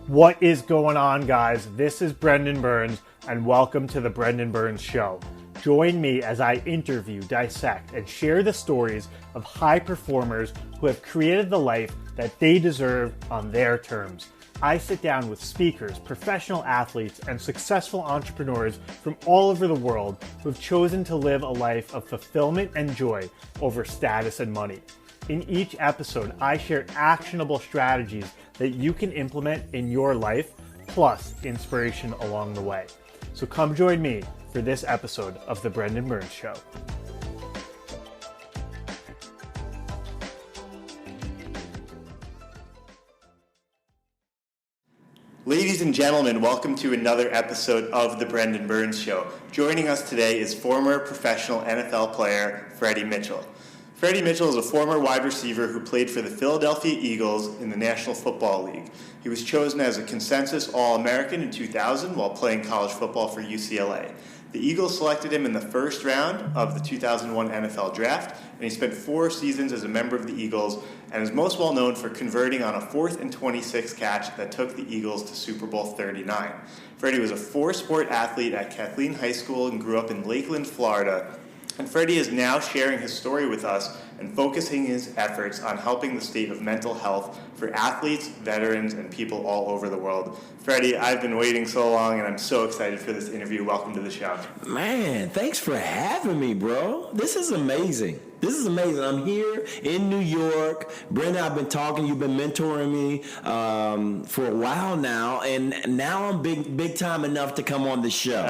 What is going on, guys? This is Brendan Burns, and welcome to the Brendan Burns Show. Join me as I interview, dissect, and share the stories of high performers who have created the life that they deserve on their terms. I sit down with speakers, professional athletes, and successful entrepreneurs from all over the world who have chosen to live a life of fulfillment and joy over status and money. In each episode, I share actionable strategies that you can implement in your life, plus inspiration along the way. So come join me for this episode of The Brendan Burns Show. Ladies and gentlemen, welcome to another episode of The Brendan Burns Show. Joining us today is former professional NFL player Freddie Mitchell. Freddie Mitchell is a former wide receiver who played for the Philadelphia Eagles in the National Football League. He was chosen as a consensus All-American in 2000 while playing college football for UCLA. The Eagles selected him in the first round of the 2001 NFL Draft, and he spent 4 seasons as a member of the Eagles and is most well known for converting on a 4th and 26 catch that took the Eagles to Super Bowl 39. Freddie was a 4-sport athlete at Kathleen High School and grew up in Lakeland, Florida. And Freddie is now sharing his story with us and focusing his efforts on helping the state of mental health for athletes, veterans, and people all over the world. Freddie, I've been waiting so long, and I'm so excited for this interview. Welcome to the show. Man, thanks for having me, bro. This is amazing. I'm here in New York. Brenda, I've been talking. You've been mentoring me for a while now, and now I'm big time enough to come on the show.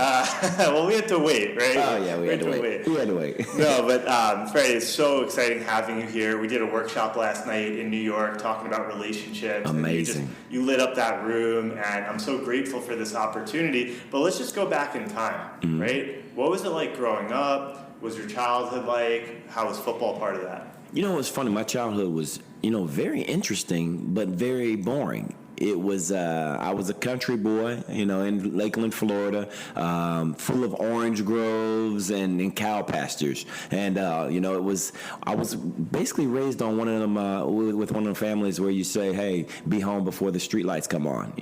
Well, we had to wait, right? Oh, yeah, we had to wait. No, but Freddie, it's so exciting having you here. We did a workshop last night in New York talking about relationships. Amazing. You lit up that room, and I'm so grateful for this opportunity. But let's just go back in time, right? What was it like growing up? Was your childhood like? How was football part of that? You know what's funny? My childhood was, very interesting, but very boring. It was, I was a country boy, in Lakeland, Florida, full of orange groves and cow pastures. And, I was basically raised on one of them, with one of the families where you say, hey, be home before the street lights come on,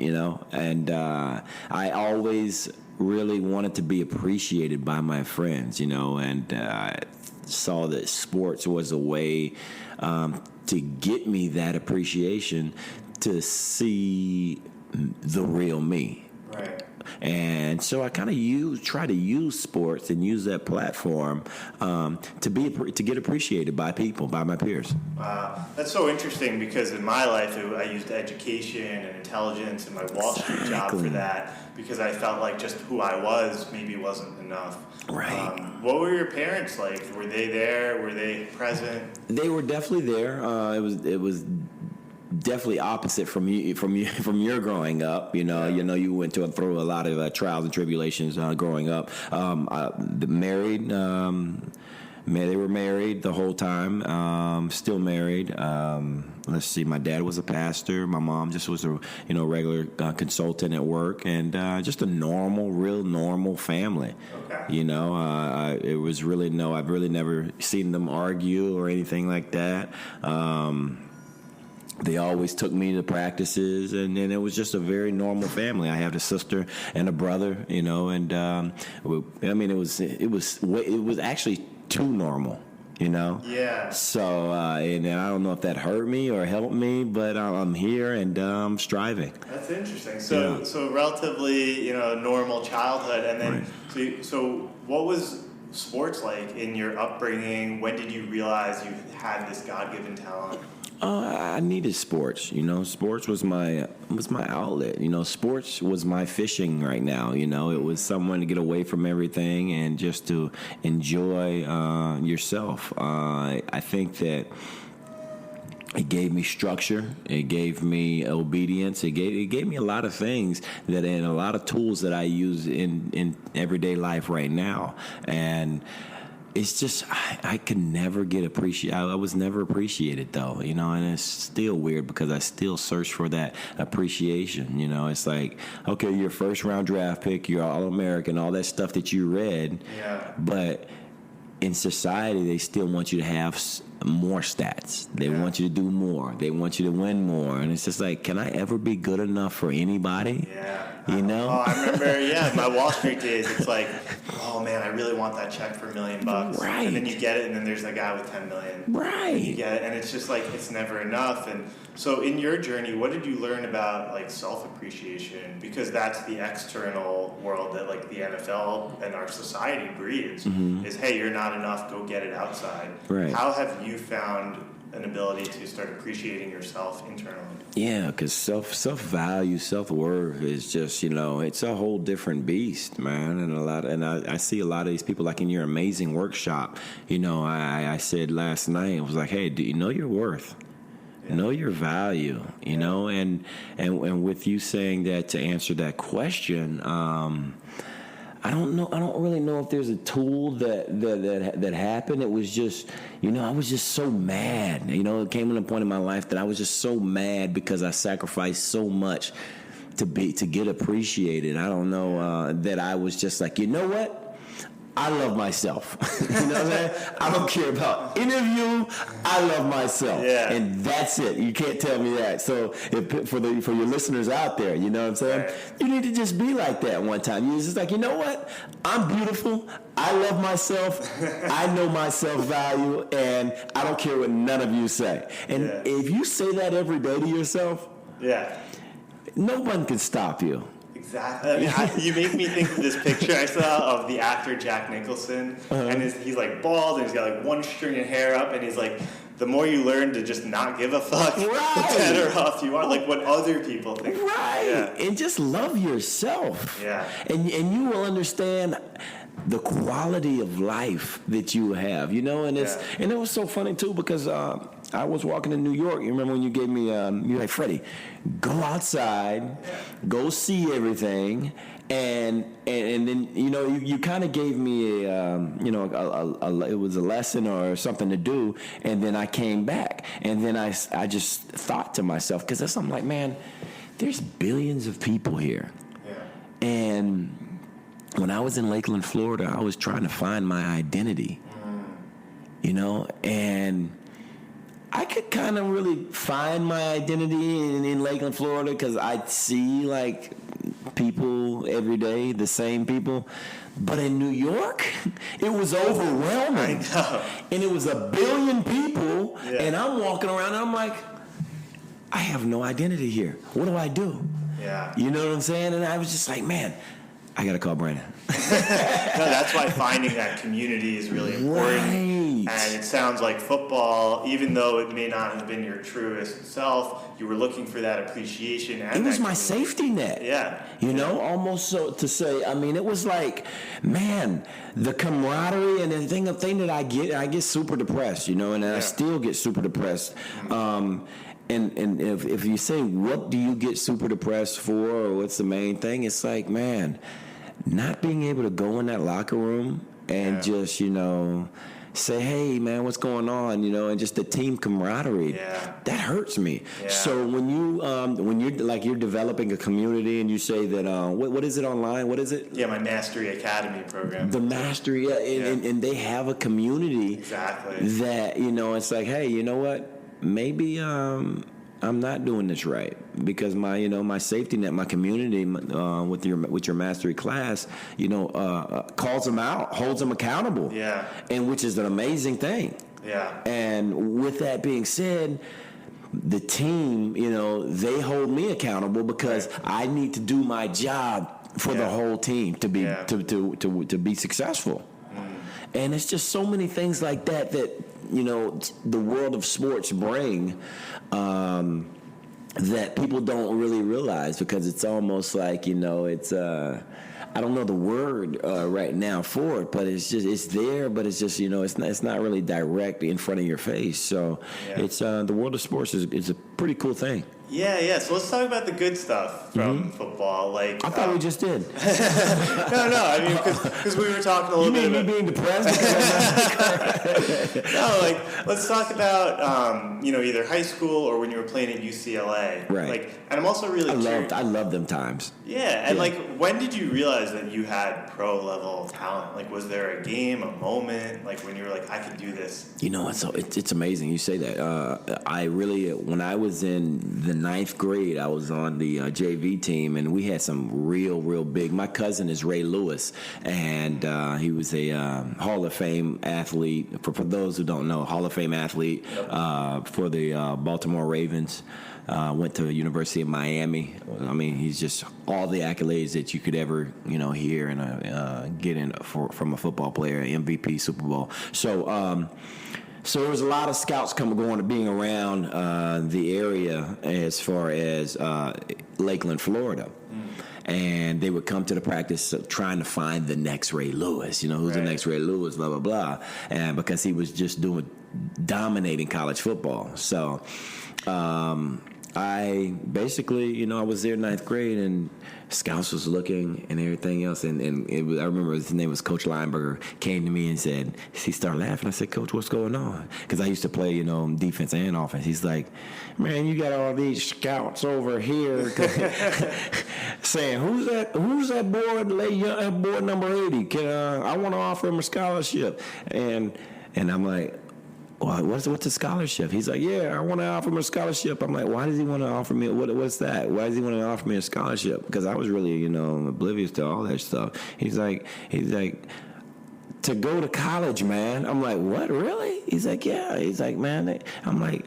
And I always really wanted to be appreciated by my friends, and I saw that sports was a way to get me that appreciation, to see the real me. Right. And so I kind of try to use sports and use that platform to get appreciated by people, by my peers. Wow, that's so interesting because in my life I used education and intelligence and my Wall Street job for that because I felt like just who I was maybe wasn't enough. Right. What were your parents like? Were they there? Were they present? They were definitely there. It was definitely opposite from your growing up. You went through a lot of trials and tribulations growing up. Married. They were married the whole time. Still married. Let's see. My dad was a pastor. My mom just was a regular consultant at work, and just a real normal family. Okay. It was really I've really never seen them argue or anything like that. They always took me to practices, and it was just a very normal family. I have a sister and a brother, and it was actually too normal, Yeah. So, and I don't know if that hurt me or helped me, but I'm here and I'm striving. That's interesting. So relatively, normal childhood, and then right. So what was sports like in your upbringing? When did you realize you had this God-given talent? I needed sports. Sports was my outlet. Sports was my fishing right now. It was someone to get away from everything and just to enjoy yourself. I think that it gave me structure. It gave me obedience. It gave me a lot of things and a lot of tools that I use in everyday life right now. And it's just I could never get appreciated. I was never appreciated though, and it's still weird because I still search for that appreciation. It's like, okay, you're a first round draft pick, you're All-American, all that stuff that you read, yeah. But in society, they still want you to have more stats. They want you to do more. They want you to win more. And it's just like, can I ever be good enough for anybody? Yeah. You know? Oh, I remember, my Wall Street days, it's like, oh man, I really want that check for $1 million. Right. And then you get it, and then there's that guy with 10 million. Right. And you get it, and it's just like, it's never enough. And so in your journey, what did you learn about like self-appreciation? Because that's the external world that like the NFL and our society breeds is, hey, you're not enough, go get it outside. Right. How have you found an ability to start appreciating yourself internally? Yeah, because self-value, self-worth is just, it's a whole different beast, man. And I see a lot of these people, like in your amazing workshop, I said last night, I was like, hey, do you know your worth? Yeah. Know your value, and with you saying that, to answer that question, I don't know. I don't really know if there's a tool that happened. It was just, I was just so mad. It came to a point in my life that I was just so mad because I sacrificed so much to get appreciated. I don't know that I was just like, you know what? I love myself. You know what I'm saying? I don't care about any of you. I love myself. Yeah. And that's it. You can't tell me that. So for your listeners out there, you know what I'm saying? Right. You need to just be like that one time. You're just like, you know what? I'm beautiful. I love myself. I know my self-value, and I don't care what none of you say. And if you say that every day to yourself, no one can stop you. Exactly. I mean, you make me think of this picture I saw of the actor Jack Nicholson, and he's like bald, and he's got like one string of hair up, and he's like, the more you learn to just not give a fuck, the better off you are, like what other people think. Right. Yeah. And just love yourself. Yeah. And you will understand the quality of life that you have, and it was so funny too, because I was walking in New York. You remember when you gave me, you're like, Freddie, go outside, go see everything, and then you kind of gave me it was a lesson or something to do, and then I came back, and then I just thought to myself, because I'm like, man, there's billions of people here, and when I was in Lakeland, Florida, I was trying to find my identity, and I could kind of really find my identity in Lakeland, Florida, because I see like people every day, the same people. But in New York, it was overwhelming. I know. And it was 1 billion people, and I'm walking around and I'm like, I have no identity here. What do I do? Yeah. You know what I'm saying? And I was just like, man, I got to call Brandon. No, that's why finding that community is really important. Right. And it sounds like football, even though it may not have been your truest self, you were looking for that appreciation. And it was my safety net. Yeah. Almost so to say, I mean, it was like, man, the camaraderie and the thing that I get super depressed, and I still get super depressed. And if you say, what do you get super depressed for, or what's the main thing? It's like, man, not being able to go in that locker room and just, say, hey, man, what's going on? And just the team camaraderie, that hurts me. Yeah. So when you're developing a community and you say that, what is it online? What is it? Yeah, my Mastery Academy program. The Mastery, and they have a community. Exactly. That, it's like, hey, you know what? Maybe I'm not doing this right, because my safety net, my community with your mastery class, calls them out, holds them accountable. Yeah. And which is an amazing thing. Yeah. And with that being said, the team, they hold me accountable, because I need to do my job for the whole team to be to be successful. And it's just so many things like that the world of sports bring, that people don't really realize, because it's almost like, it's I don't know the word right now for it, but it's there, but it's just, it's not really direct in front of your face. So it's the world of sports is a pretty cool thing. Yeah. So let's talk about the good stuff from football. Like I thought we just did. No. I mean, because we were talking a little bit about me being depressed. No, like let's talk about either high school or when you were playing at UCLA. Right. Like, and I'm also really curious. I loved them times. Yeah, and like, when did you realize that you had pro level talent? Like, was there a game, a moment, like when you were like, I could do this? You know, it's amazing you say that. When I was in the 9th grade, I was on the JV team, and we had some real big. My cousin is Ray Lewis, and he was a Hall of Fame athlete. For those who don't know, Hall of Fame athlete for the Baltimore Ravens. Went to the University of Miami. I mean, he's just all the accolades that you could ever, hear and get from a football player, MVP, Super Bowl. So there was a lot of scouts being around the area as far as Lakeland, Florida. And they would come to the practice trying to find the next Ray Lewis, who's the next Ray Lewis, blah, blah, blah. And because he was just dominating college football. So I basically, I was there 9th grade, and scouts was looking and everything else. And I remember his name was Coach Lineberger, came to me and said, he started laughing. I said, Coach, what's going on? Because I used to play, defense and offense. He's like, man, you got all these scouts over here saying, who's that boy number 80? I want to offer him a scholarship. And I'm like, what's a scholarship? He's like, yeah, I want to offer him a scholarship. I'm like, why does he want to offer me? What's that? Why does he want to offer me a scholarship? Because I was really, oblivious to all that stuff. He's like, to go to college, man. I'm like, what, really? He's like, yeah. He's like, man. I'm like,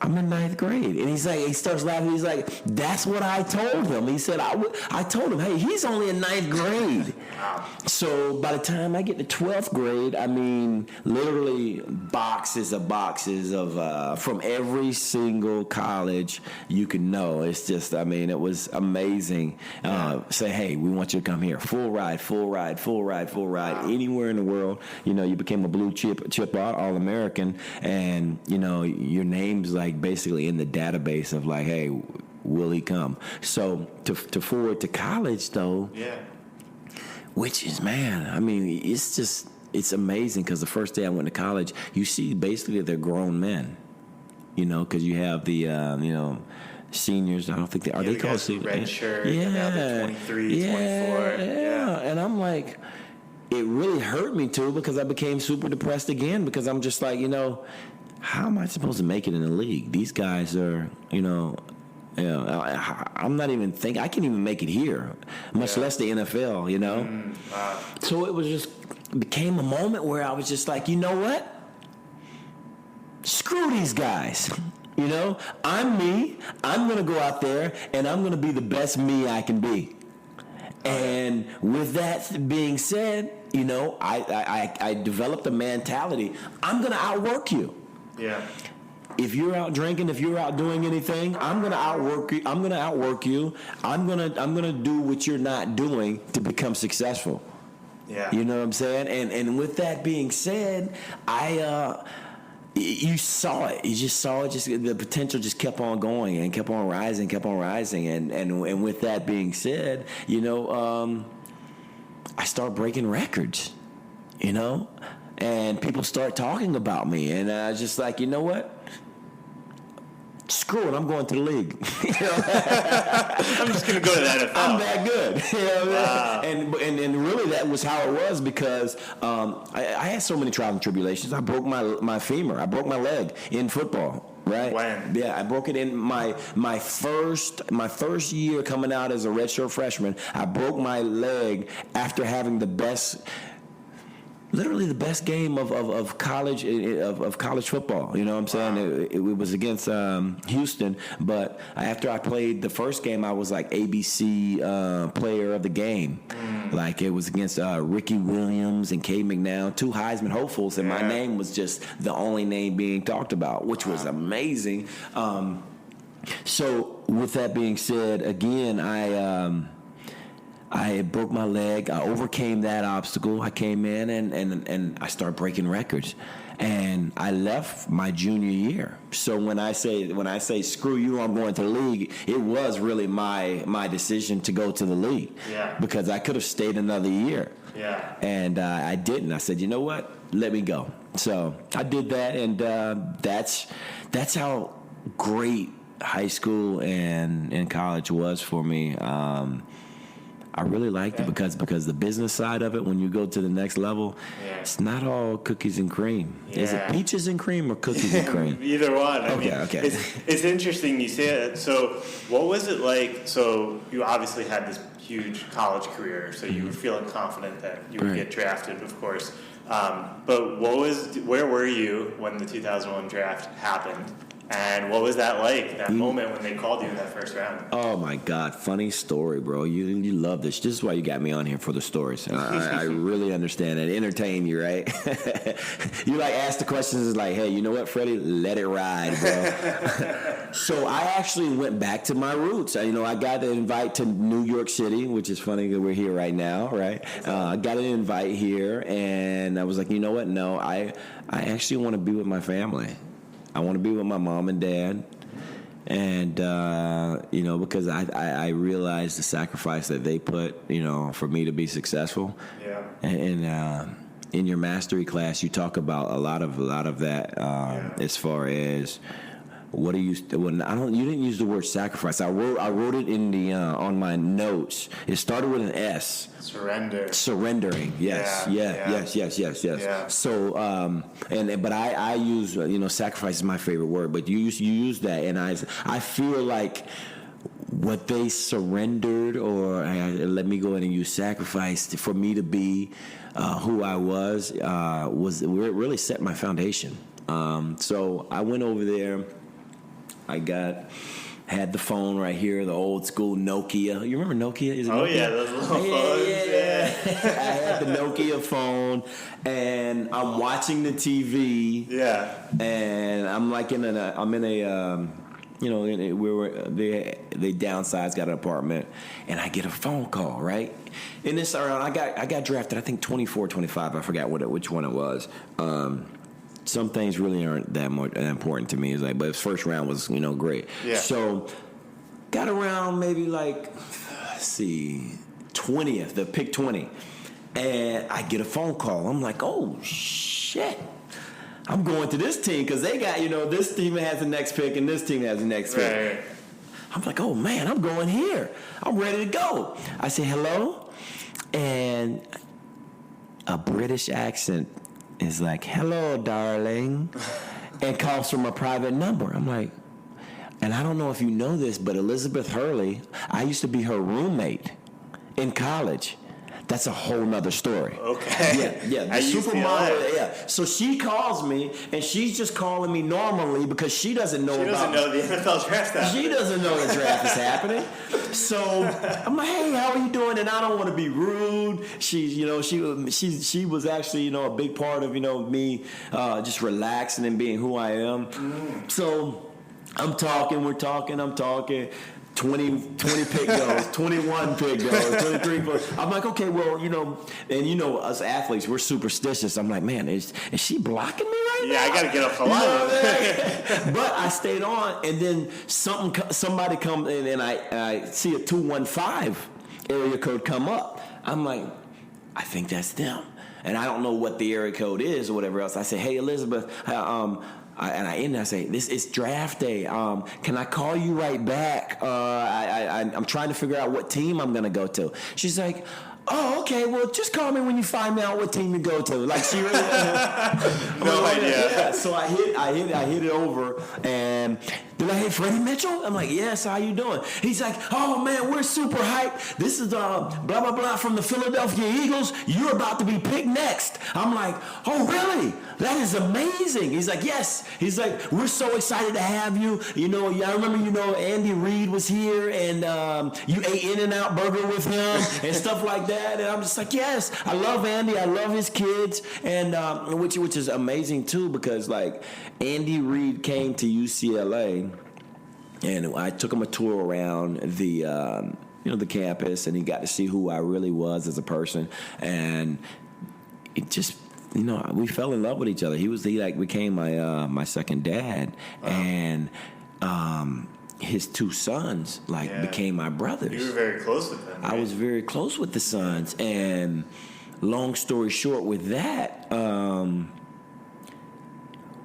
I'm in 9th grade. And he's like, he starts laughing. He's like, that's what I told him. He said, I told him, hey, he's only in 9th grade. So by the time I get to 12th grade, I mean, literally boxes of from every single college you can know. It's just, I mean, it was amazing. Say, hey, we want you to come here. Full ride. Anywhere in the world, you became a blue chip All-American, and, your name's like basically in the database of like, hey, will he come? So to forward to college though, which is, man, I mean, it's amazing, because the first day I went to college, you see basically they're grown men, because you have the seniors. I don't think they they called seniors. Red shirt. Yeah, 23, 24. Yeah, and I'm like, it really hurt me too, because I became super depressed again, because I'm just like, how am I supposed to make it in the league? These guys are, I'm not even thinking I can't even make it here, much less the NFL. So it was just became a moment where I was just like, you know what? Screw these guys. I'm me. I'm gonna go out there and I'm gonna be the best me I can be. And with that being said, I developed a mentality. I'm gonna outwork you. Yeah. If you're out drinking, if you're out doing anything, I'm gonna outwork you. I'm gonna do what you're not doing to become successful. Yeah. You know what I'm saying? And with that being said, you saw it. You just saw it. Just the potential just kept on going and kept on rising. And with that being said, I start breaking records. And people start talking about me, and I was just like, you know what? Screw it, I'm going to the league. I'm just going to go to the NFL. I'm that good. Wow. And really that was how it was, because I had so many trials and tribulations. I broke my femur. I broke my leg in football. Right? When? Yeah, I broke it in my first year coming out as a redshirt freshman. I broke my leg after having literally the best game of college football. You know what I'm saying? Wow. It was against Houston, but after I played the first game, I was like ABC player of the game. Like it was against Ricky Williams and Cade McNown, 2 Heisman hopefuls, and my name was just the only name being talked about, which was amazing. So with that being said, again, I broke my leg. I overcame that obstacle. I came in and I started breaking records. And I left my junior year. So when I say screw you, I'm going to the league, it was really my decision to go to the league. Yeah. Because I could have stayed another year. Yeah. And I didn't. I said, you know what? Let me go. So I did that, and that's how great high school and college was for me. I really liked it because the business side of it, when you go to the next level, it's not all cookies and cream. Yeah. Is it peaches and cream or cookies and cream? Either one. Okay. It's interesting you say that. So what was it like? So you obviously had this huge college career, so you were feeling confident that you would get drafted, of course. But where were you when the 2001 draft happened? And what was that like, that moment when they called you in that first round? Oh, my God. Funny story, bro. You love this. This is why you got me on here, for the stories. I really understand it. Entertain you, right? You, ask the questions. It's like, hey, you know what, Freddie? Let it ride, bro. So I actually went back to my roots. I got the invite to New York City, which is funny that we're here right now, right? I got an invite here, and I was like, you know what? No, I actually want to be with my family. I want to be with my mom and dad, and because I realized the sacrifice that they put, for me to be successful. Yeah. And in your mastery class, you talk about a lot of that as far as what do you. You didn't use the word sacrifice. I wrote it in the on my notes. It started with an S. Surrendering. Yes. Yes. Yeah. So, but I use, sacrifice is my favorite word, but you use that, and I feel like what they surrendered, or let me go ahead and use sacrifice for me to be who I was really set my foundation. So I went over there. Had the phone right here, the old school Nokia. You remember Nokia? Is it Nokia? Yeah, those little phones. Yeah. I had the Nokia phone, and I'm watching the TV. Yeah. And I'm they downsized, got an apartment, and I get a phone call, right? And this around, I got drafted, I think 24, 25. I forgot which one it was. Some things really aren't that important to me. But his first round was, great. Yeah. So got around maybe 20th, the pick 20. And I get a phone call. I'm like, oh, shit. I'm going to this team because they got, this team has the next pick and this team has the next pick. Right. I'm like, oh, man, I'm going here. I'm ready to go. I say, hello. And a British accent is like, hello, darling, and calls from a private number. I'm like, and I don't know if you know this, but Elizabeth Hurley, I used to be her roommate in college. That's a whole nother story. Okay. Yeah. The supermodel. Yeah. So she calls me, and she's just calling me normally because she doesn't know. She doesn't know the NFL draft happening. She doesn't know the draft is happening. So I'm like, hey, how are you doing? And I don't want to be rude. She was actually, a big part of, me just relaxing and being who I am. So we're talking. 20 pick goes, 21 pick goes, 23 goes. I'm like, okay, well, and us athletes, we're superstitious. I'm like, man, is she blocking me right now? Yeah, I got to get off the line. But I stayed on, and then somebody comes in, and I see a 215 area code come up. I'm like, I think that's them. And I don't know what the area code is or whatever else. I say, hey, Elizabeth, I say, this is draft day. Can I call you right back? I'm trying to figure out what team I'm going to go to. She's like, oh, okay, well, just call me when you find out what team you go to. Like, she really no idea. Yeah. So I hit it over, and they're like, hey, Freddie Mitchell? I'm like, yes, how you doing? He's like, oh, man, we're super hyped. This is blah, blah, blah from the Philadelphia Eagles. You're about to be picked next. I'm like, oh, really? That is amazing. He's like, yes. He's like, we're so excited to have you. I remember, Andy Reid was here, and you ate In-N-Out Burger with him and stuff like that. And I'm just like, yes, I love Andy. I love his kids, and which is amazing, too, because, Andy Reid came to UCLA, and I took him a tour around the the campus, and he got to see who I really was as a person, and it just we fell in love with each other. He became my second dad, and his two sons became my brothers. You were very close with them. Right? I was very close with the sons, and long story short, with that,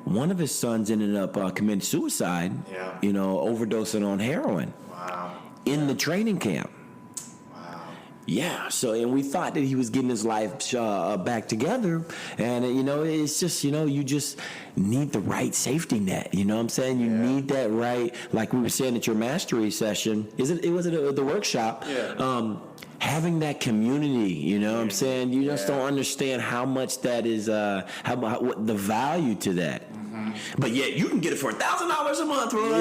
one of his sons ended up committing suicide. Yeah. Overdosing on heroin. Wow. In the training camp. Yeah, and we thought that he was getting his life back together, and it's just you just need the right safety net. You know what I'm saying? You need that right, like we were saying at your mastery session. Was it the workshop? Yeah. Having that community, you know what I'm saying? You just don't understand how much that is, what the value to that. But yet you can get it for $1,000 a month, right?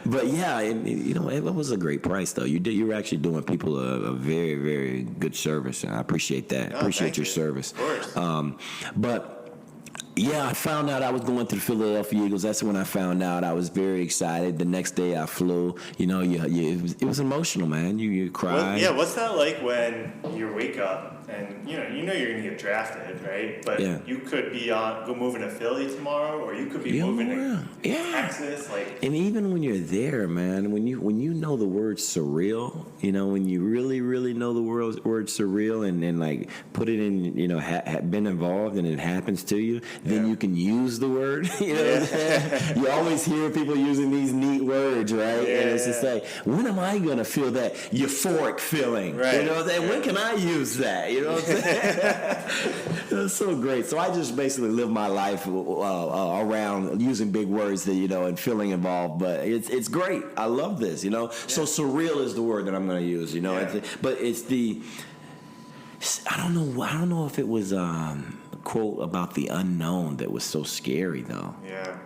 But it was a great price though. You were actually doing people a very, very good service, and I appreciate that. Appreciate your service. Of course. But yeah, I found out I was going to the Philadelphia Eagles. That's when I found out. I was very excited. The next day I flew. It was emotional, man. You cried. What's that like when you wake up and you know you're going to get drafted, right? But you could be moving to Philly tomorrow, or you could be moving to Texas. And even when you're there, man, when you know the word surreal, when you really, really know the word surreal, and like put it in, been involved and it happens to you, then you can use the word. You always hear people using these neat words, right? And it's just like, when am I going to feel that euphoric feeling? Right. You know what I'm saying? When can I use that? You know what I'm saying? It's so great. So I just basically live my life around using big words and feeling involved. But it's great. I love this, So surreal is the word that I'm going to use, But it's I don't know if it was a quote about the unknown that was so scary though. Yeah.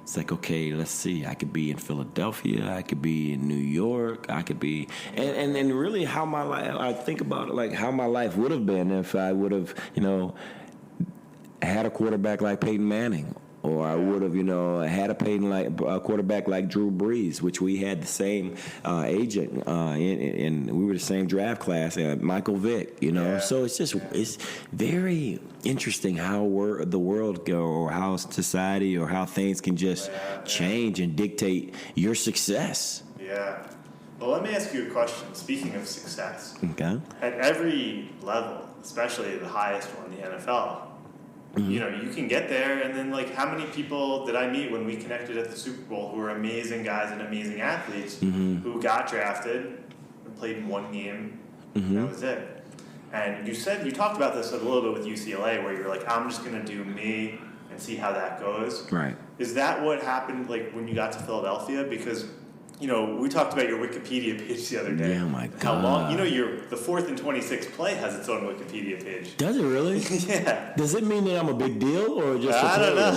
It's like, okay, let's see. I could be in Philadelphia. I could be in New York. I could be, and really how my life. I think about it like how my life would have been if I would have, had a quarterback like Peyton Manning, or I would have, had a quarterback like Drew Brees, which we had the same agent, and we were the same draft class, Michael Vick, So it's very interesting how the world go, or how society, or how things can just change and dictate your success. Yeah. Well, let me ask you a question. Speaking of success, okay, at every level, especially the highest one, the NFL. You can get there, and then how many people did I meet when we connected at the Super Bowl who were amazing guys and amazing athletes who got drafted and played in one game, and that was it. And you talked about this a little bit with UCLA, where you're like, I'm just going to do me and see how that goes. Right. Is that what happened when you got to Philadelphia? Because we talked about your Wikipedia page the other day. Yeah, my God. How long? The 4th and 26th play has its own Wikipedia page. Does it really? Yeah. Does it mean that I'm a big deal, or just? I don't know.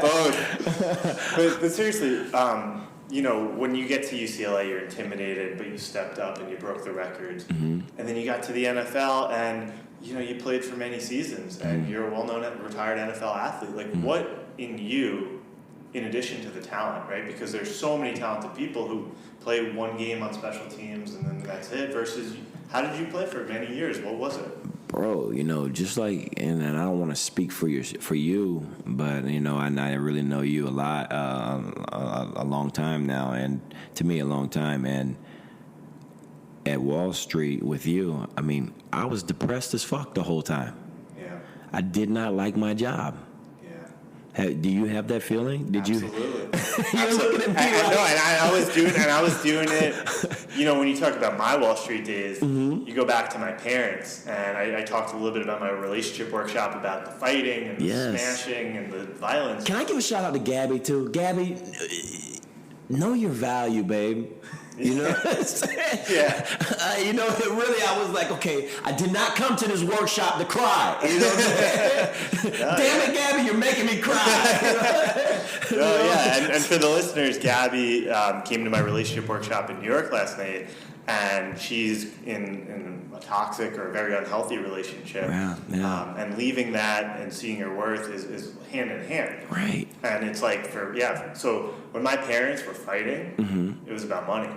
Both. But seriously, when you get to UCLA, you're intimidated, but you stepped up and you broke the records. And then you got to the NFL, and you played for many seasons, and you're a well-known retired NFL athlete. What in you? In addition to the talent, right? Because there's so many talented people who play one game on special teams and then that's it, versus how did you play for many years? What was it? Bro, just like, and I don't want to speak for you, but, I really know you a lot, a long time now, and to me a long time, and at Wall Street with you, I was depressed as fuck the whole time. Yeah. I did not like my job. Do you have that feeling? Did Absolutely. you? You're looking at me. I was doing it. When you talk about my Wall Street days, you go back to my parents, and I talked a little bit about my relationship workshop, about the fighting and the smashing and the violence. Can I give a shout out to Gabby too? Gabby, know your value, babe. You know what I'm saying? Yeah. Really, I was like, okay, I did not come to this workshop to cry. You know what I'm saying? Damn it, Gabby, you're making me cry. And for the listeners, Gabby came to my relationship workshop in New York last night, and she's in a toxic or a very unhealthy relationship. Yeah. And leaving that and seeing your worth is hand in hand. Right. And it's so when my parents were fighting, it was about money.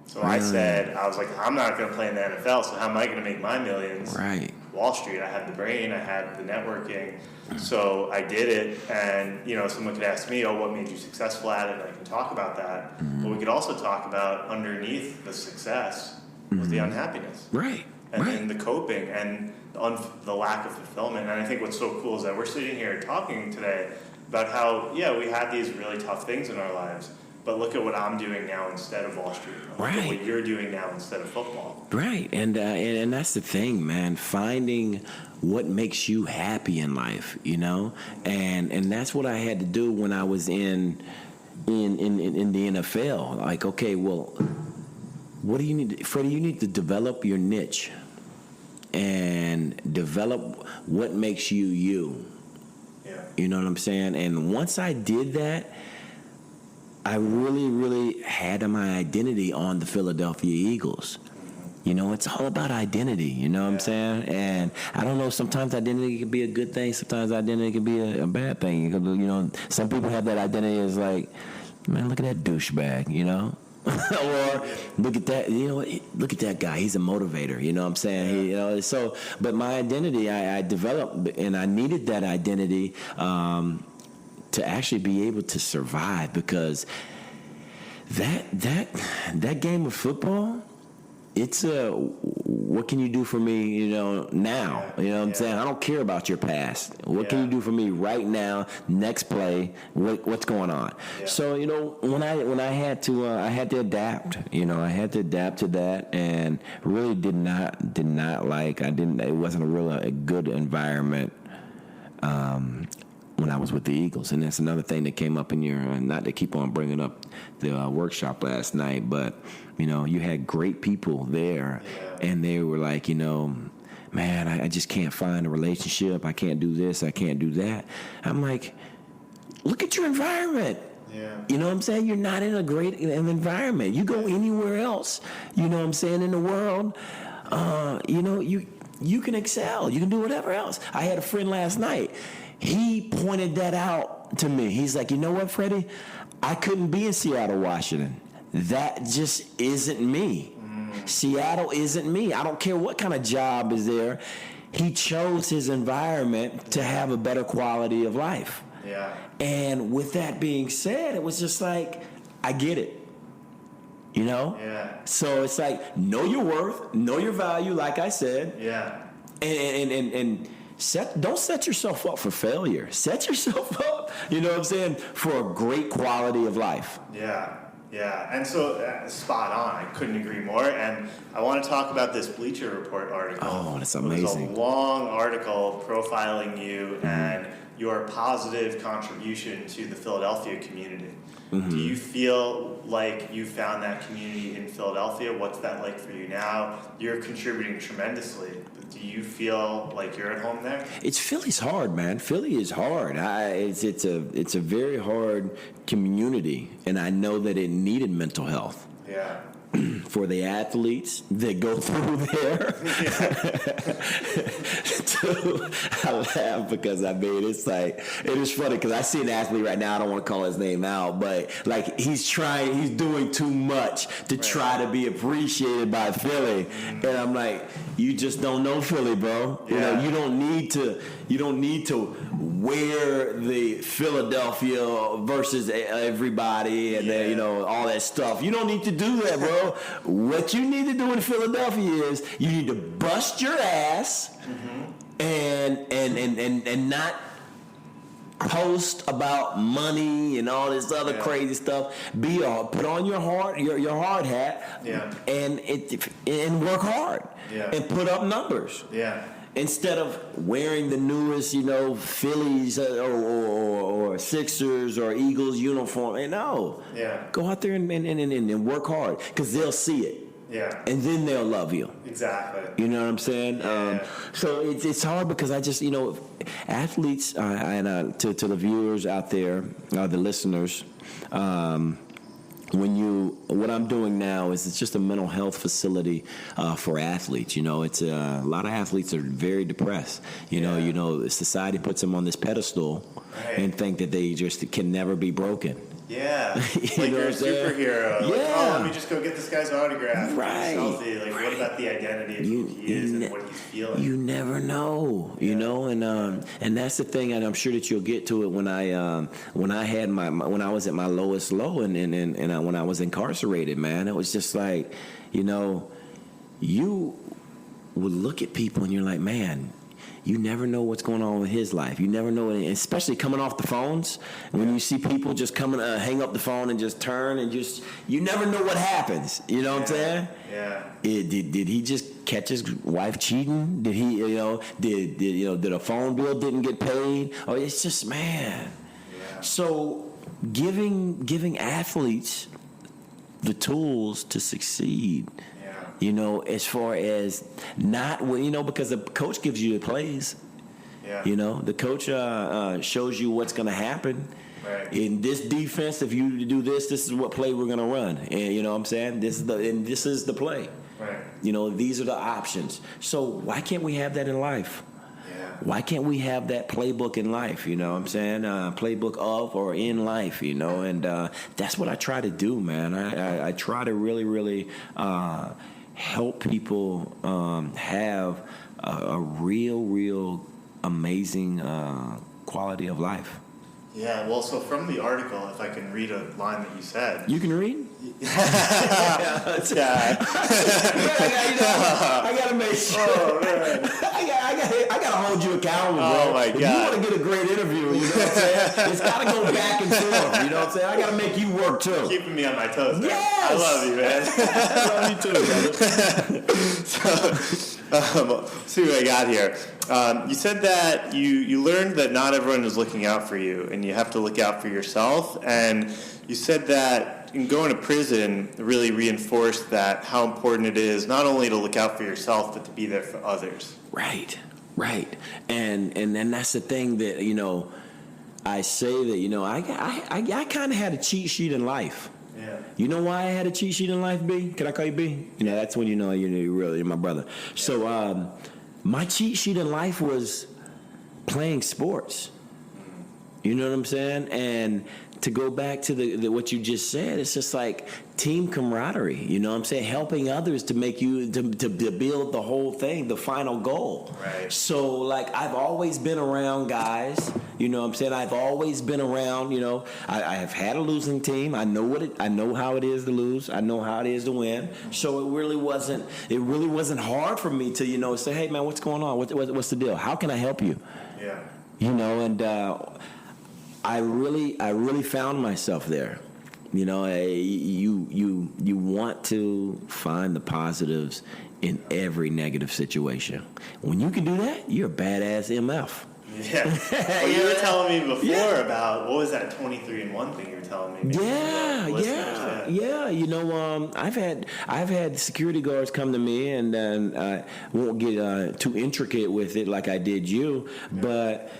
So I said, I was like, I'm not going to play in the NFL, so how am I going to make my millions? Right. Wall Street, I had the brain, I had the networking, so I did it. And someone could ask me, what made you successful at it? And I can talk about that. But we could also talk about underneath the success was the unhappiness, right? And then the coping and the lack of fulfillment. And I think what's so cool is that we're sitting here talking today about how we had these really tough things in our lives. But look at what I'm doing now instead of Wall Street. Look at what you're doing now instead of football. Right, and that's the thing, man. Finding what makes you happy in life, and that's what I had to do when I was in the NFL. Like, okay, well, what do you need, Freddie? You need to develop your niche and develop what makes you you. Yeah. You know what I'm saying? And once I did that, I really, really had my identity on the Philadelphia Eagles. It's all about identity, you know what I'm saying? And I don't know, sometimes identity can be a good thing, sometimes identity can be a bad thing. Some people have that identity as like, man, look at that douchebag, or look at that, look at that guy, he's a motivator, you know what I'm saying? But my identity, I developed, and I needed that identity to actually be able to survive, because that game of football, it's what can you do for me, now? You know what I'm saying? I don't care about your past. What can you do for me right now? Next play, what's going on? Yeah. So when I had to adapt. I had to adapt to that, and really did not like. It wasn't a good environment. When I was with the Eagles. And that's another thing that came up in your, not to keep on bringing up the workshop last night, but, you had great people there, and they were like, man, I just can't find a relationship. I can't do this. I can't do that. I'm like, look at your environment. Yeah. You know what I'm saying? You're not in a great environment. You go anywhere else, in the world, you can excel. You can do whatever else. I had a friend last night. He pointed that out to me. He's like, you know what, Freddie? I couldn't be in Seattle, Washington. That just isn't me. Seattle isn't me. I don't care what kind of job is there. He chose his environment to have a better quality of life. Yeah. And with that being said, it was just like, I get it. Yeah. So it's like, know your worth, know your value, like I said. Yeah. And don't set yourself up for failure. Set yourself up, for a great quality of life. Yeah. And so, spot on. I couldn't agree more. And I want to talk about this Bleacher Report article. Oh, that's amazing. It was a long article profiling you and your positive contribution to the Philadelphia community. Mm-hmm. Do you feel like you found that community in Philadelphia? What's that like for you now? You're contributing tremendously. Do you feel like you're at home there? Philly's hard, man. Philly is hard. It's a very hard community, and I know that it needed mental health. Yeah. For the athletes that go through there. I laugh because it's like, it is funny because I see an athlete right now, I don't want to call his name out, but like he's doing too much to try to be appreciated by Philly. And I'm like, you just don't know Philly, bro. Yeah. You don't need to wear the Philadelphia versus everybody and all that stuff. You don't need to do that, bro. What you need to do in Philadelphia is you need to bust your ass and not post about money and all this other crazy stuff. Put on your hard hat and work hard and put up numbers. Yeah. Instead of wearing the newest, Phillies or Sixers or Eagles uniform, go out there and work hard because they'll see it. Yeah. And then they'll love you. Exactly. You know what I'm saying? Yeah. So it's hard because I just, athletes and to the viewers out there, the listeners, what I'm doing now is it's just a mental health facility for athletes. It's a lot of athletes are very depressed. Society puts them on this pedestal and think that they just can never be broken. Yeah, like know you're a what I'm saying? superhero. Yeah. Like, oh, let me just go get this guy's autograph. Right. Selfie. Like, what about the identity of who he is and what he's feeling? You never know, you know, and that's the thing, and I'm sure that you'll get to it when I had when I was at my lowest low, and when I was incarcerated, man. It was just like, you know, you would look at people and you're like, man, you never know what's going on with his life. You never know, especially coming off the phones. When you see people just coming, hang up the phone and just turn and you never know what happens. You know what I'm saying? Yeah. Did he just catch his wife cheating? Did he, did a phone bill didn't get paid? Oh, it's just, man. Yeah. So giving athletes the tools to succeed. You know, as far as not, you know, because the coach gives you the plays. Yeah. You know, the coach shows you what's going to happen. Right. In this defense, if you do this is what play we're going to run. And you know what I'm saying? This is the play. Right. You know, these are the options. So why can't we have that in life? Yeah. Why can't we have that playbook in life? You know what I'm saying? Playbook of or in life, you know, and that's what I try to do, man. I try to really, really help people have a real amazing quality of life. Yeah, well, so from the article, if I can read a line that you said. You can read? Yeah. I gotta make sure. Oh, man. I gotta hold you accountable, bro. Oh, my God. If you want to get a great interview, you know what I'm saying? It's gotta go back and forth, you know what I'm saying? I gotta make you work, too. Keeping me on my toes, man. Yes! I love you, man. I love you, too, brother. So, see what I got here. You said that you learned that not everyone is looking out for you, and you have to look out for yourself. And you said that in going to prison really reinforced that how important it is not only to look out for yourself, but to be there for others. Right. And that's the thing that, you know, I say that, you know, I kind of had a cheat sheet in life. Yeah. You know why I had a cheat sheet in life, B? Can I call you B? You know, that's when you know you're my brother. Yeah. So my cheat sheet in life was playing sports. You know what I'm saying? And to go back to the what you just said, it's just like team camaraderie. You know what I'm saying? Helping others to make you to build the whole thing, the final goal. Right. So like I've always been around guys. You know what I'm saying? I've always been around. You know, I have had a losing team. I know how it is to lose. I know how it is to win. So it really wasn't hard for me to say, hey man, what's going on? What's the deal? How can I help you? Yeah. You know, and I really found myself there. You know, you want to find the positives in every negative situation. When you can do that, you're a badass MF. Yeah. Well, you were telling me before about, what was that 23-and-1 thing you were telling me? Yeah. You know, I've had security guards come to me, and I won't get too intricate with it like I did you, but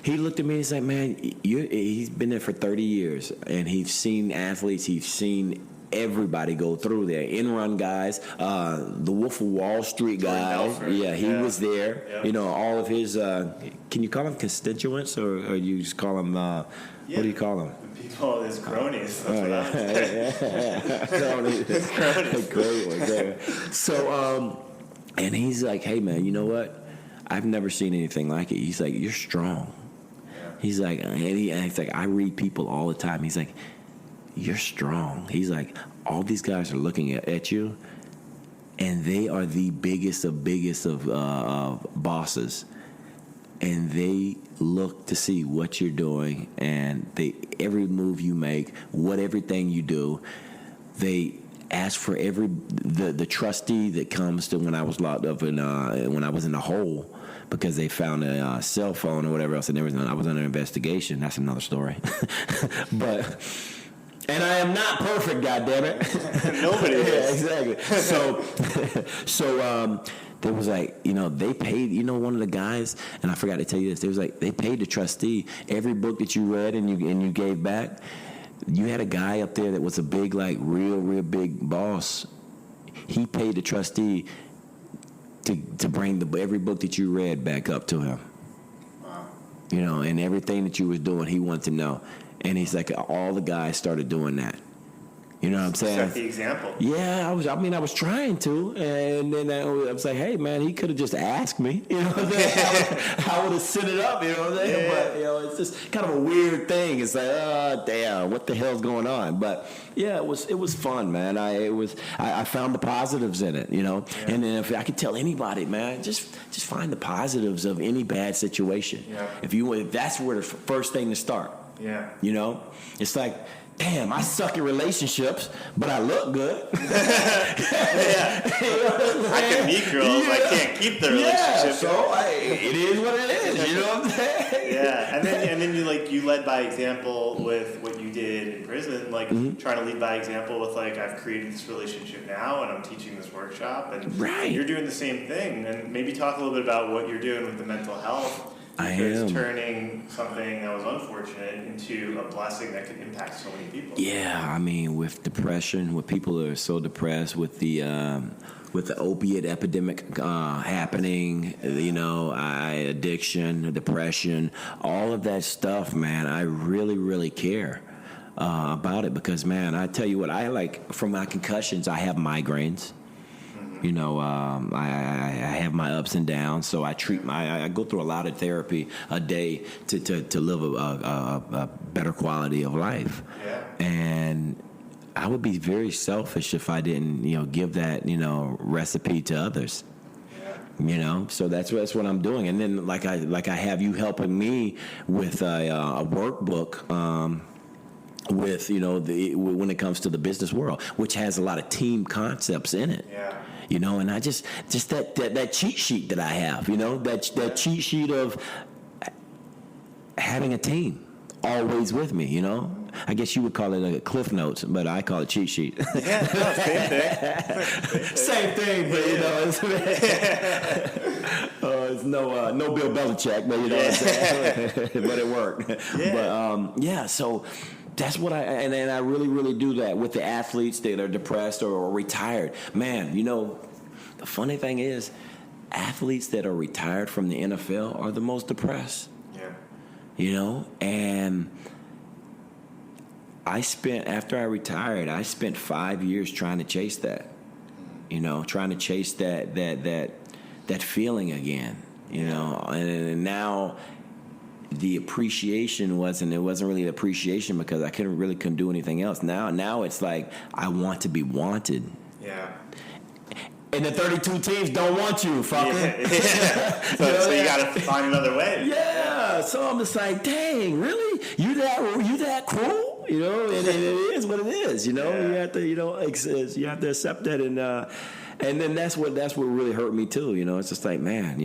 he looked at me and he's like, man, he's been there for 30 years, and he's seen athletes, he's seen everybody go through there. In-run guys, the Wolf of Wall Street guy. Yeah, he was there. Yeah. You know, all of his, can you call them constituents, or you just call them, what do you call them? People, his cronies. That's cronies. So, and he's like, hey, man, you know what? I've never seen anything like it. He's like, you're strong. He's like, and he's like, I read people all the time. He's like, you're strong. He's like, all these guys are looking at you, and they are the biggest of bosses, and they look to see what you're doing, and every move you make, everything you do, they ask for the trustee that comes to when I was locked up when I was in the hole, because they found a cell phone or whatever else, and I was under investigation. That's another story. But, and I am not perfect, goddammit. Nobody is. Yeah, exactly. So there was like, they paid, one of the guys, and I forgot to tell you this, there was like, they paid the trustee every book that you read and you gave back. You had a guy up there that was a big, like, real big boss. He paid the trustee to bring every book that you read back up to him. Wow. And everything that you was doing, he wanted to know. And he's like, all the guys started doing that. You know what I'm saying? Set the example. Yeah, I was trying to, and then I was like, hey man, he could have just asked me. You know what I'm saying? I would have set it up. You know what I'm saying? Yeah. But it's just kind of a weird thing. It's like, oh damn, what the hell's going on? But yeah, it was fun, man. I found the positives in it. Yeah. And then if I could tell anybody, man, just find the positives of any bad situation. Yeah. If that's where the first thing to start. Yeah. It's like, damn, I suck at relationships, but I look good. Yeah. I can meet girls. I can't keep the relationship. Yeah, so it is what it is. You know what I'm saying? Yeah, and then you led by example with what you did in prison, like trying to lead by example with like, I've created this relationship now and I'm teaching this workshop, and you're doing the same thing. And maybe talk a little bit about what you're doing with the mental health. Because turning something that was unfortunate into a blessing that could impact so many people. Yeah, I mean, with depression, with people that are so depressed, with the opiate epidemic happening, addiction, depression, all of that stuff, man, I really, really care about it because, man, I tell you what, from my concussions, I have migraines. I have my ups and downs, so I go through a lot of therapy a day to live a better quality of life. Yeah. And I would be very selfish if I didn't, give that, recipe to others. Yeah. So that's what I'm doing. And then like I have you helping me with a workbook. When it comes to the business world, which has a lot of team concepts in it. Yeah. And I just that cheat sheet that I have, that cheat sheet of having a team always with me, I guess you would call it a Cliff Notes, but I call it cheat sheet. Yeah, no, same thing. Same thing, but it's no Bill Belichick, but what I'm saying. But it worked. Yeah. But so that's what and I really, really do that with the athletes that are depressed or retired. Man, the funny thing is, athletes that are retired from the NFL are the most depressed. Yeah. And after I retired, I spent 5 years trying to chase that. Trying to chase that feeling again. And now the appreciation wasn't really appreciation because I couldn't do anything else. Now it's like I want to be wanted. Yeah. And the 32 teams don't want you, fucker. Yeah. So you got to find another way. Yeah. So I'm just like, dang, really? You that cruel? And it is what it is. You have to you have to accept that, and then that's what really hurt me too. It's just like, man,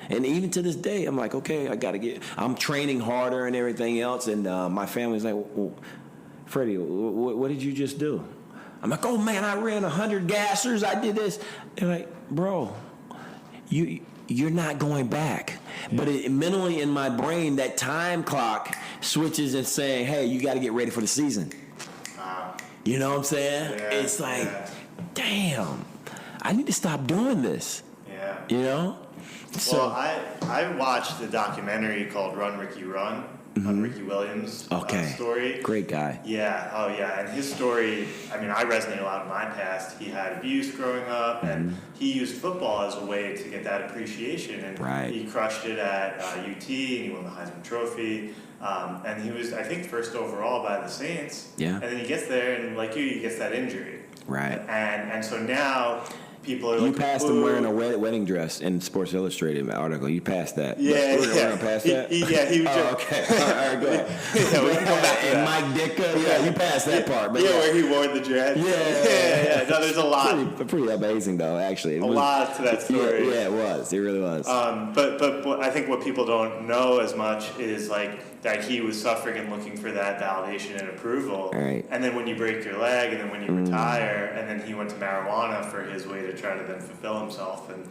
And even to this day, I'm like, okay, I'm training harder and everything else. And my family's like, well, Freddie, what did you just do? I'm like, oh man, I ran 100 gassers. I did this. They're like, bro, you're not going back. Yeah. But mentally in my brain, that time clock switches and saying, hey, you got to get ready for the season. You know what I'm saying? Yeah, it's like, damn, I need to stop doing this. Yeah. So, well, I watched the documentary called Run, Ricky, Run on Ricky Williams' story. Great guy. Yeah. Oh, yeah. And his story, I mean, I resonate a lot in my past. He had abuse growing up, and he used football as a way to get that appreciation. And he crushed it at UT, and he won the Heisman Trophy. And he was, I think, first overall by the Saints. Yeah. And then he gets there, and like he gets that injury. Right. And so now people are you like, passed him wearing a wedding dress in Sports Illustrated article. You passed that. Yeah, we're gonna pass that. He was. Oh, okay. All right, go ahead. Yeah, we can come back to that. Mike Ditka. Yeah, you passed that part. But where he wore the dress. Yeah. No, there's a lot. Pretty amazing though, actually. A lot to that story. Yeah, it was. It really was. But I think what people don't know as much is like that he was suffering and looking for that validation and approval. Right. And then when you break your leg, and then when you retire, and then he went to marijuana for his way to try to then fulfill himself and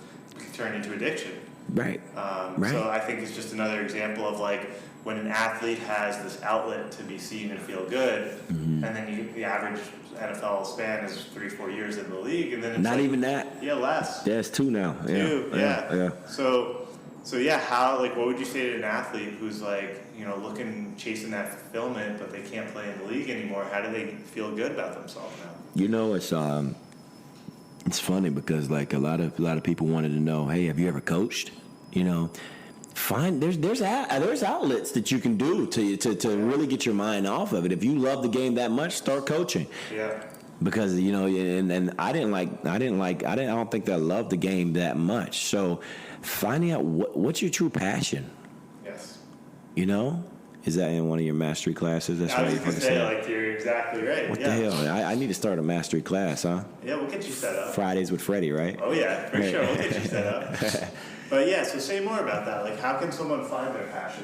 turn into addiction. Right. So I think it's just another example of like when an athlete has this outlet to be seen and feel good, and then the average NFL span is 3-4 years in the league, and then it's not even that. Yeah, less. Yeah, it's 2 now. Two. Yeah. Yeah. So So what would you say to an athlete who's chasing that fulfillment, but they can't play in the league anymore? How do they feel good about themselves now? It's funny because a lot of people wanted to know, hey, have you ever coached? There's outlets that you can do to really get your mind off of it. If you love the game that much, start coaching. Yeah. Because and I don't think that I loved the game that much. So finding out what's your true passion. Yes. Is that in one of your mastery classes? That's I was going to say, you're exactly right. What the hell? I need to start a mastery class, huh? Yeah, we'll get you set up. Fridays with Freddie, right? Oh yeah, for sure. We'll get you set up. But so say more about that. How can someone find their passion?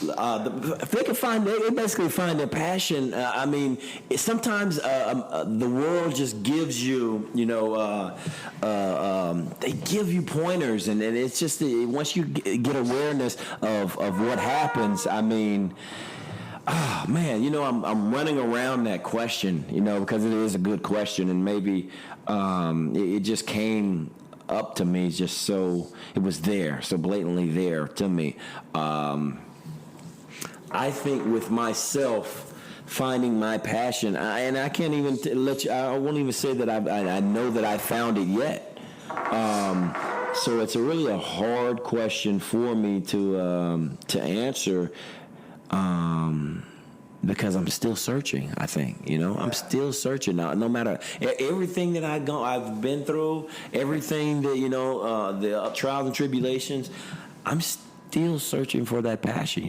If they can they basically find their passion. Sometimes the world just gives you, they give you pointers, and it's just once you get awareness of what happens. I'm running around that question, because it is a good question, and maybe it just came up to me just so it was there, so blatantly there to me. I think with myself finding my passion, and I can't even let you. I won't even say that I know that I found it yet. So it's really a hard question for me to answer. Because I'm still searching, I think, I'm still searching now. No matter everything that I've been through, everything that, the trials and tribulations, I'm still searching for that passion,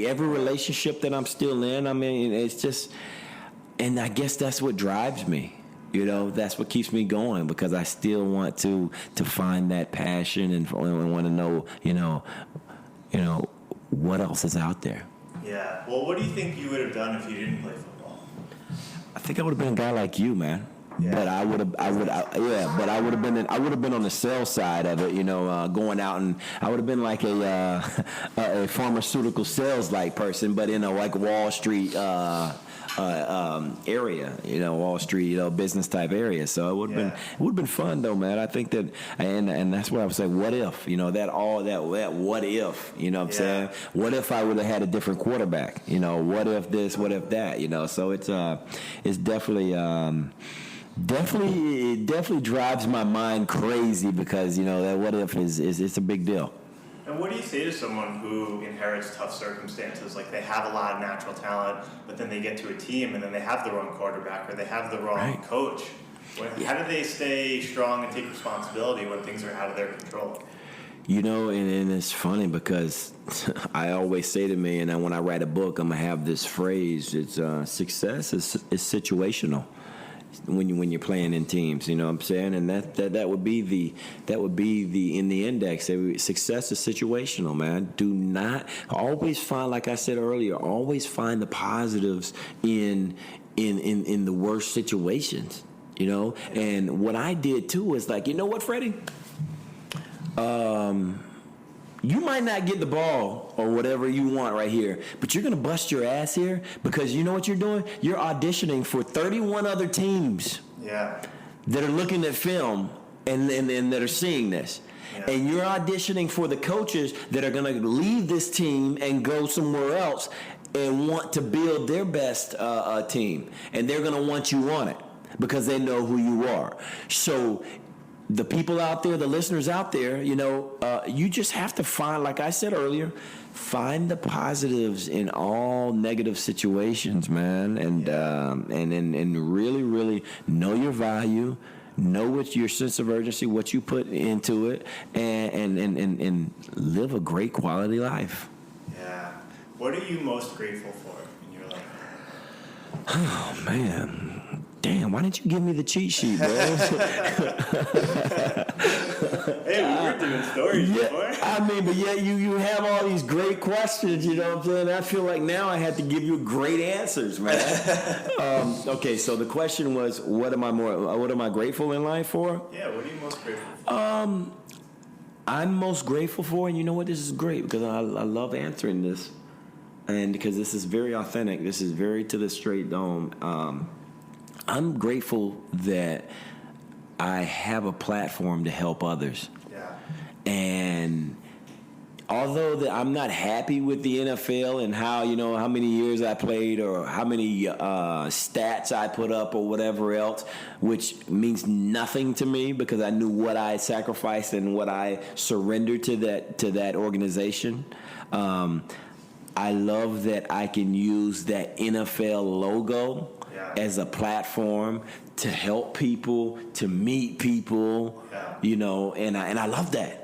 Every relationship that I'm still in, it's just, and I guess that's what drives me, That's what keeps me going, because I still want to find that passion and want to know, what else is out there. Yeah. Well, what do you think you would have done if you didn't play football? I think I would have been a guy like you, man. Yeah. But I would have been on the sales side of it, going out, and I would have been like a pharmaceutical sales like person, but in a Wall Street area, Wall Street, business type area. So it would have been fun though, man. I think that, and that's what I would say. What if, that what if, what I'm saying? What if I would have had a different quarterback? What if this? What if that? So it's definitely. It definitely drives my mind crazy, because that what if is it's a big deal. And what do you say to someone who inherits tough circumstances? They have a lot of natural talent, but then they get to a team and then they have the wrong quarterback or they have the wrong coach. How do they stay strong and take responsibility when things are out of their control? And it's funny because I always say to me, and when I write a book, I'm gonna have this phrase. It's success is situational. When you're playing in teams, what I'm saying, and that would be the in the index. Success is situational, man. Do not always find, like I said earlier, always find the positives in the worst situations. And what I did too is what, Freddie? You might not get the ball or whatever you want right here, but you're going to bust your ass here, because you know what you're doing? You're auditioning for 31 other teams that are looking at film and that are seeing this. Yeah. And you're auditioning for the coaches that are going to leave this team and go somewhere else and want to build their best team. And they're going to want you on it because they know who you are. So the people out there, the listeners out there, you just have to find, like I said earlier, find the positives in all negative situations, man, and really, really know your value, know what your sense of urgency, what you put into it, and live a great quality life. Yeah. What are you most grateful for in your life? Oh man. Damn, why didn't you give me the cheat sheet, bro? Hey, we were doing stories before. But you have all these great questions, you know what I'm saying? I feel like now I have to give you great answers, man. Okay, so the question was, what am I grateful in life for? Yeah, what are you most grateful for? I'm most grateful for, and you know what, this is great, because I love answering this, and because this is very authentic, this is very to the straight dome. I'm grateful that I have a platform to help others. Yeah. And although that I'm not happy with the NFL and how, how many years I played or how many stats I put up or whatever else, which means nothing to me because I knew what I sacrificed and what I surrendered to that organization. I love that I can use that NFL logo as a platform to help people, to meet people, and I love that.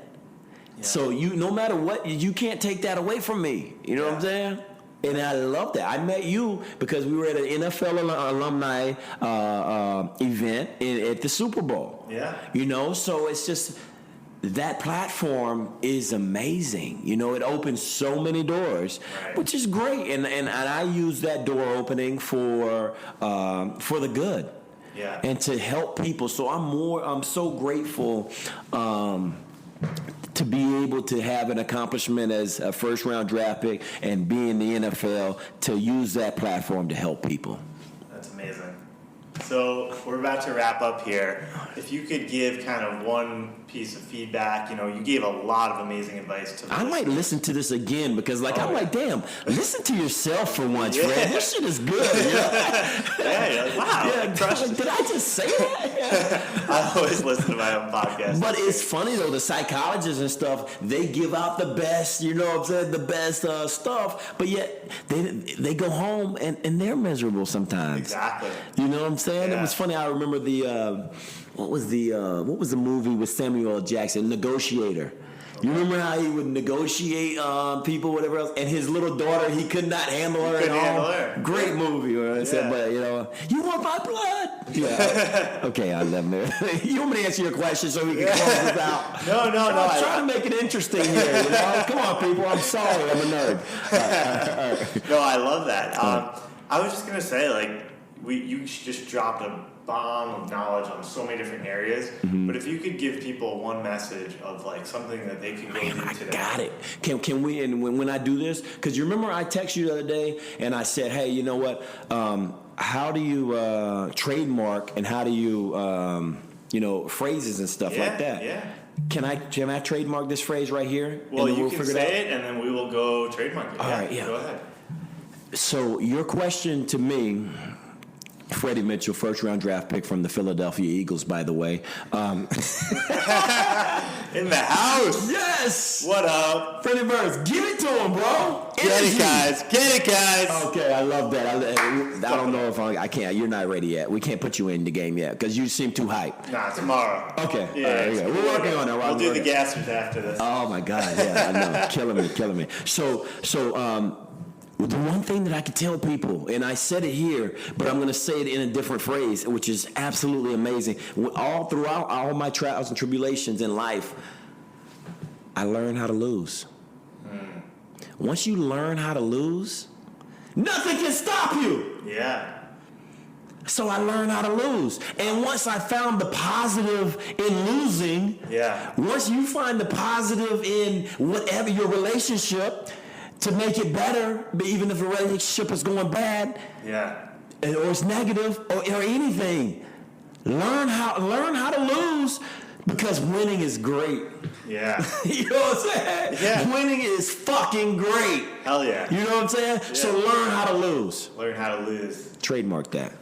Yeah. So no matter what, you can't take that away from me. You know what I'm saying? And I love that. I met you because we were at an NFL alumni event at the Super Bowl. Yeah. So it's just that platform is amazing. It opens so many doors, which is great. And I use that door opening for the good. Yeah. And to help people. So I'm so grateful to be able to have an accomplishment as a first-round draft pick and be in the NFL, to use that platform to help people. That's amazing. So we're about to wrap up here. If you could give kind of one piece of feedback, you gave a lot of amazing advice to I might listen to this again because I'm like, damn, listen to yourself for once, Fred. This shit is good. You're like, wow. Did I just say that? I always listen to my own podcast. But it's funny though, the psychologists and stuff, they give out the best, the best stuff, but yet they go home and they're miserable sometimes. Exactly. You know what I'm saying? Yeah. It was funny. I remember what was the movie with Samuel L. Jackson, Negotiator. You remember how he would negotiate people, whatever else, and his little daughter, he could not handle her at all. Great movie. I said, but you want my blood? Yeah. Okay, I love it. You want me to answer your question so we can close this out? No. I'm trying to make it interesting here. Come on, people. I'm sorry. I'm a nerd. All right. No, I love that. I was just gonna say, you just dropped a bomb of knowledge on so many different areas. Mm-hmm. But if you could give people one message of something that they can go do today. I got it. Can we? And when I do this, because you remember I texted you the other day and I said, hey, you know what? How do you trademark and how do you phrases and stuff like that? Yeah. Can I trademark this phrase right here? Well, you can say it and then we will go trademark it. All right. Yeah. Go ahead. So your question to me. Freddie Mitchell, first-round draft pick from the Philadelphia Eagles, by the way. In the house. Yes. What up? Freddie Burns, give it to him, bro. Get it, guys. Okay, I love that. I don't know if I can't. You're not ready yet. We can't put you in the game yet because you seem too hyped. Nah, tomorrow. Okay. Yeah. We're working on that. We'll do the gassers after this. Oh, my God. Yeah, I know. Killing me. So, the one thing that I can tell people, and I said it here, but I'm going to say it in a different phrase, which is absolutely amazing. All throughout all my trials and tribulations in life, I learned how to lose. Once you learn how to lose, nothing can stop you. Yeah. So I learned how to lose. And once I found the positive in losing, once you find the positive in whatever your relationship, to make it better, but even if the relationship is going bad, or it's negative, or anything, learn how to lose because winning is great. Yeah, you know what I'm saying? Yeah, winning is fucking great. Hell yeah. You know what I'm saying? Yeah. So learn how to lose. Learn how to lose. Trademark that.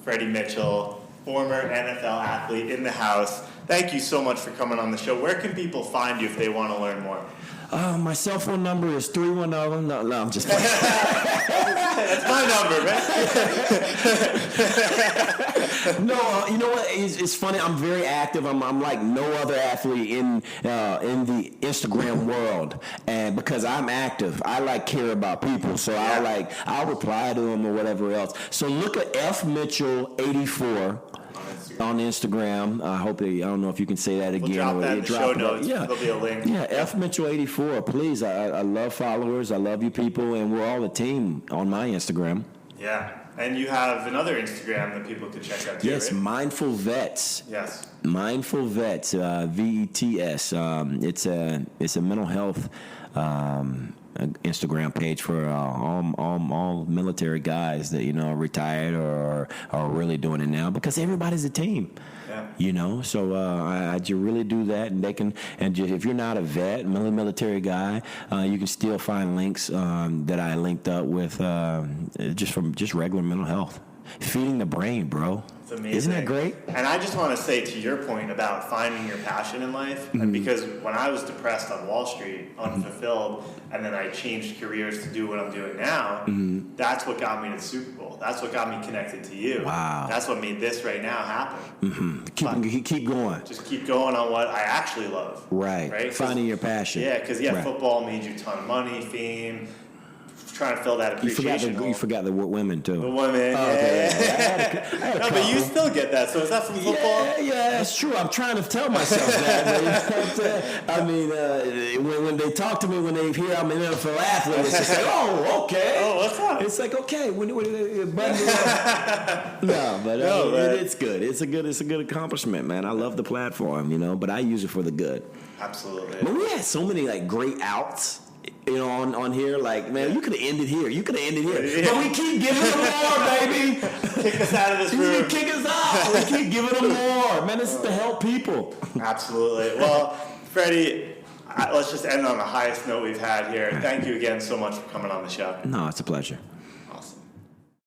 Freddie Mitchell, former NFL athlete in the house. Thank you so much for coming on the show. Where can people find you if they want to learn more? My cell phone number is 310. No, I'm just playing. That's my number, man. No, you know what? It's funny. I'm very active. I'm like no other athlete in the Instagram world, and because I'm active, I care about people. So I'll reply to them or whatever else. So look at F Mitchell 84. On Instagram. I don't know if you can say that again. We'll drop that in the show notes. Yeah. There'll be a link. Yeah, F Mitchell 84. Please, I love followers. I love you people, and we're all a team on my Instagram. Yeah, and you have another Instagram that people could check out too, yes, right? Mindful Vets. Yes. Mindful Vets, VETS. It's a mental health Instagram page for all military guys that are retired or are really doing it now, because everybody's a team. Yeah. So I really do that, and they can. And if you're not a vet, military guy, you can still find links that I linked up with just regular mental health, feeding the brain, bro. It's amazing. Isn't that great? And I just want to say, to your point about finding your passion in life, and because when I was depressed on Wall Street, unfulfilled, and then I changed careers to do what I'm doing now, that's what got me to the Super Bowl. That's what got me connected to you. Wow. That's what made this right now happen. Keep going. Just keep going on what I actually love. Right. Finding your passion. Yeah, because football made you a ton of money, fame. Trying to fill that appreciation. You forgot the women too. The women, No, but you still get that. So is that from football? Yeah, that's true. I'm trying to tell myself that. I mean, when they talk to me, when they hear I'm an NFL athlete, it's just like, oh, okay. Oh, what's up? It's like, okay. It's good. It's a good accomplishment, man. I love the platform, but I use it for the good. Absolutely. But we had so many great outs. On here, man, you could have ended here. Yeah. But we keep giving them more, baby. Kick us out of this room. Kick us out. We keep giving them more. Man, this is to help people. Absolutely. Well, Freddie, let's just end on the highest note we've had here. Thank you again so much for coming on the show. No, it's a pleasure.